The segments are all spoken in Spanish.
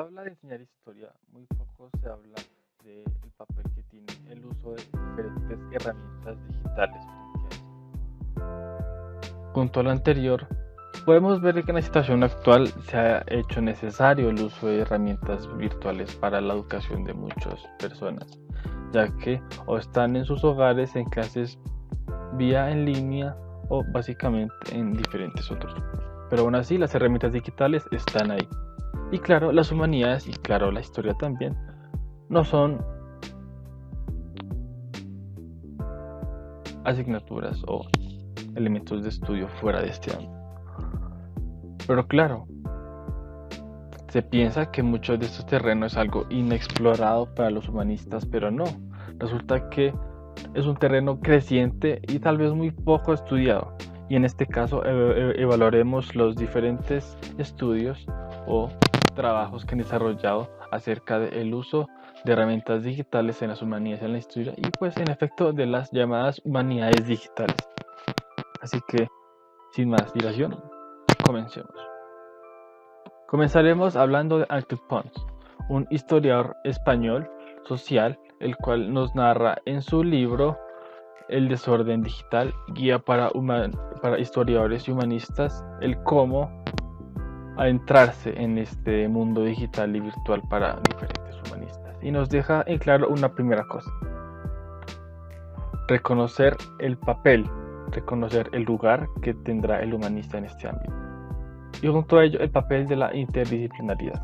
Habla de enseñar historia, muy poco se habla del papel que tiene el uso de diferentes herramientas digitales frente a esto. Junto a lo anterior, podemos ver que en la situación actual se ha hecho necesario el uso de herramientas virtuales para la educación de muchas personas, ya que o están en sus hogares en clases vía en línea o básicamente en diferentes otros. Pero aún así las herramientas digitales están ahí. Y claro, las humanidades y claro, la historia también no son asignaturas o elementos de estudio fuera de este ámbito. Pero claro, se piensa que mucho de estos terrenos es algo inexplorado para los humanistas, pero no. Resulta que es un terreno creciente y tal vez muy poco estudiado. Y en este caso evaluaremos los diferentes estudios o trabajos que han desarrollado acerca del uso de herramientas digitales en las humanidades y en la historia y pues en efecto de las llamadas humanidades digitales. Así que sin más dilación, comencemos. Comenzaremos hablando de Arthur Pons, un historiador español social, el cual nos narra en su libro El desorden digital, guía para historiadores y humanistas, el cómo adentrarse en este mundo digital y virtual para diferentes humanistas. Y nos deja en claro una primera cosa: reconocer el papel, reconocer el lugar que tendrá el humanista en este ámbito. Y junto a ello el papel de la interdisciplinaridad.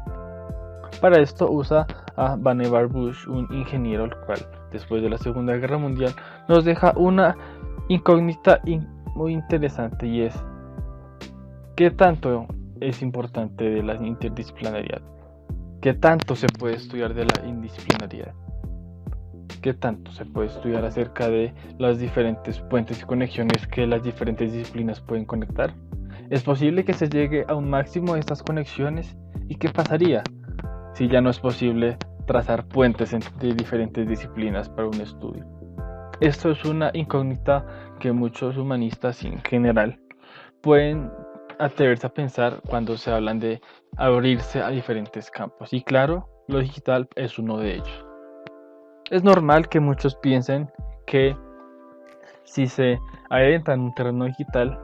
Para esto usa a Vannevar Bush, un ingeniero el cual después de la Segunda Guerra Mundial nos deja una incógnita muy interesante, y es ¿qué tanto es importante de la interdisciplinariedad? ¿Qué tanto se puede estudiar de la indisciplinariedad? ¿Qué tanto se puede estudiar acerca de las diferentes puentes y conexiones que las diferentes disciplinas pueden conectar? ¿Es posible que se llegue a un máximo de estas conexiones? ¿Y qué pasaría si ya no es posible trazar puentes entre diferentes disciplinas para un estudio? Esto es una incógnita que muchos humanistas en general pueden atreverse a pensar cuando se hablan de abrirse a diferentes campos. Y claro, lo digital es uno de ellos. Es normal que muchos piensen que si se adentra en un terreno digital,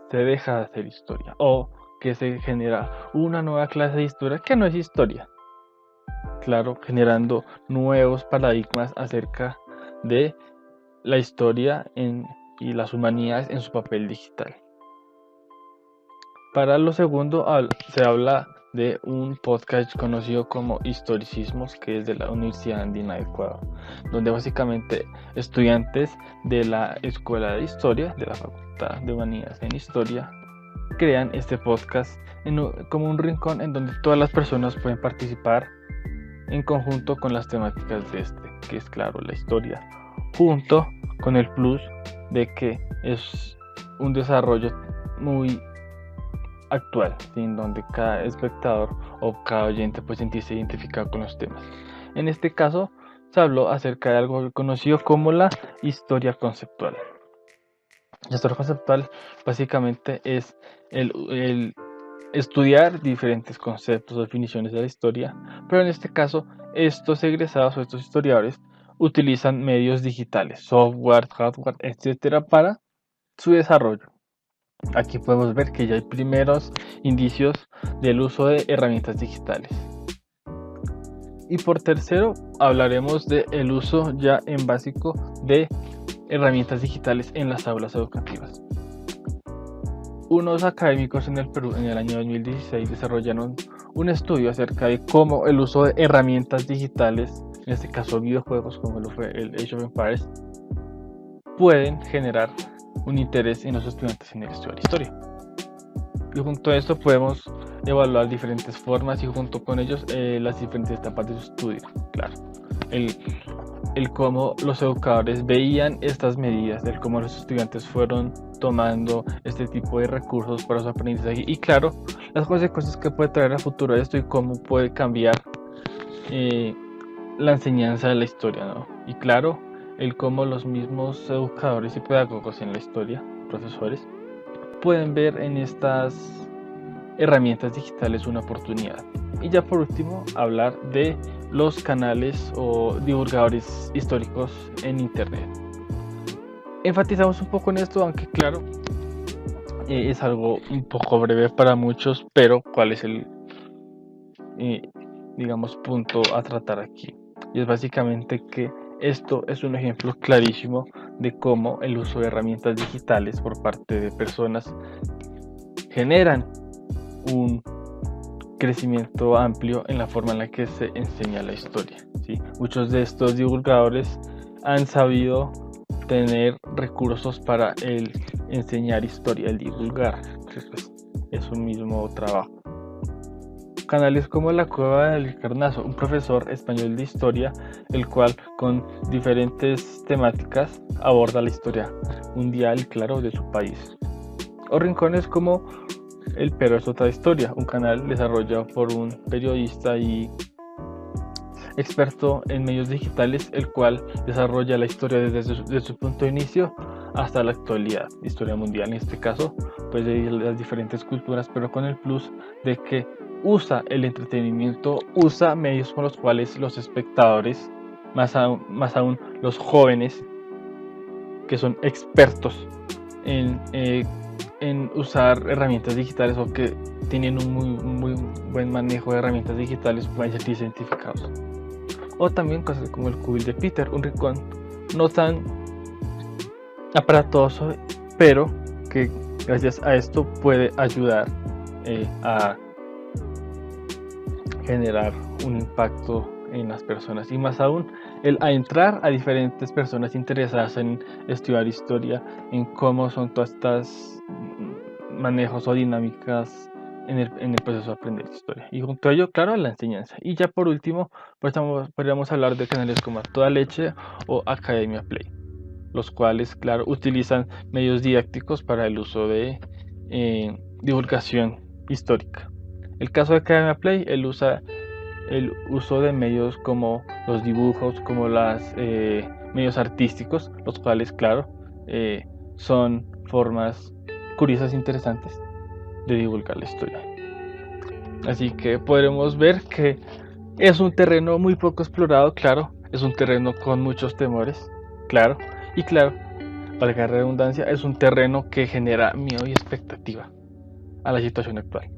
se deja de hacer historia o que se genera una nueva clase de historia que no es historia. Claro, generando nuevos paradigmas acerca de la historia y las humanidades en su papel digital. Para lo segundo, se habla de un podcast conocido como Historicismos, que es de la Universidad Andina de Ecuador, donde básicamente estudiantes de la Escuela de Historia, de la Facultad de Humanidades en Historia, crean este podcast como un rincón en donde todas las personas pueden participar en conjunto con las temáticas de este, que es claro la historia, junto con el plus de que es un desarrollo muy actual, en donde cada espectador o cada oyente puede sentirse identificado con los temas. En este caso se habló acerca de algo conocido como la historia conceptual. La historia conceptual básicamente es el estudiar diferentes conceptos o definiciones de la historia, pero en este caso estos egresados o estos historiadores utilizan medios digitales, software, hardware, etcétera, para su desarrollo. Aquí podemos ver que ya hay primeros indicios del uso de herramientas digitales. Y por tercero hablaremos del uso ya en básico de herramientas digitales en las aulas educativas. Unos académicos en el Perú en el año 2016 desarrollaron un estudio acerca de cómo el uso de herramientas digitales, en este caso videojuegos como lo fue el Age of Empires, pueden generar un interés en los estudiantes en el estudio de la historia. Y junto a esto podemos evaluar diferentes formas y junto con ellos las diferentes etapas de su estudio. Claro, el cómo los educadores veían estas medidas, el cómo los estudiantes fueron tomando este tipo de recursos para su aprendizaje y claro, las consecuencias que puede traer a futuro esto y cómo puede cambiar la enseñanza de la historia, ¿no? Y claro, el cómo los mismos educadores y pedagogos en la historia, profesores, pueden ver en herramientas digitales una oportunidad. Y ya por último, hablar de los canales o divulgadores históricos en Internet. Enfatizamos un poco en esto, aunque claro, es algo un poco breve para muchos, pero ¿cuál es el, digamos, punto a tratar aquí? Y es básicamente que esto es un ejemplo clarísimo de cómo el uso de herramientas digitales por parte de personas generan un crecimiento amplio en la forma en la que se enseña la historia, ¿sí? Muchos de estos divulgadores han sabido tener recursos para el enseñar historia, el divulgar. Entonces, es un mismo trabajo. Canales como La Cueva del Carnazo, un profesor español de historia, el cual con diferentes temáticas aborda la historia mundial, claro, de su país. O rincones como El Pero es otra historia, un canal desarrollado por un periodista y experto en medios digitales, el cual desarrolla la historia desde su punto de inicio hasta la actualidad, historia mundial en este caso, pues de las diferentes culturas, pero con el plus de que usa el entretenimiento, usa medios con los cuales los espectadores, más aún los jóvenes, que son expertos en usar herramientas digitales o que tienen un muy buen manejo de herramientas digitales, pueden ser identificados. O también cosas como el cubil de Peter, un rincón no tan aparatoso, pero que gracias a esto puede ayudar a generar un impacto en las personas, y más aún a entrar a diferentes personas interesadas en estudiar historia, en cómo son todas estas manejos o dinámicas en el proceso de aprender historia, y junto a ello, claro, la enseñanza. Y ya por último, pues podríamos hablar de canales como A Toda Leche o Academia Play, los cuales, claro, utilizan medios didácticos para el uso de divulgación histórica. El caso de Academia Play, él usa el uso de medios como los dibujos, como los medios artísticos, los cuales, claro, son formas curiosas e interesantes de divulgar la historia. Así que podremos ver que es un terreno muy poco explorado, claro, es un terreno con muchos temores, claro, y claro, valga la redundancia, es un terreno que genera miedo y expectativa a la situación actual.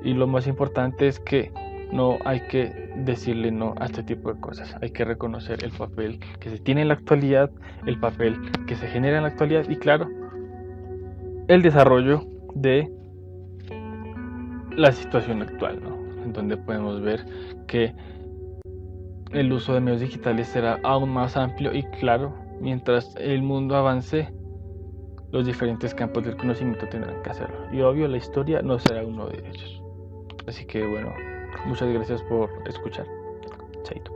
Y lo más importante es que no hay que decirle no a este tipo de cosas. Hay que reconocer el papel que se tiene en la actualidad, el papel que se genera en la actualidad y, claro, el desarrollo de la situación actual, ¿no? En donde podemos ver que el uso de medios digitales será aún más amplio y, claro, mientras el mundo avance, los diferentes campos del conocimiento tendrán que hacerlo. Y obvio, la historia no será uno de ellos. Así que bueno, muchas gracias por escuchar. Chaito.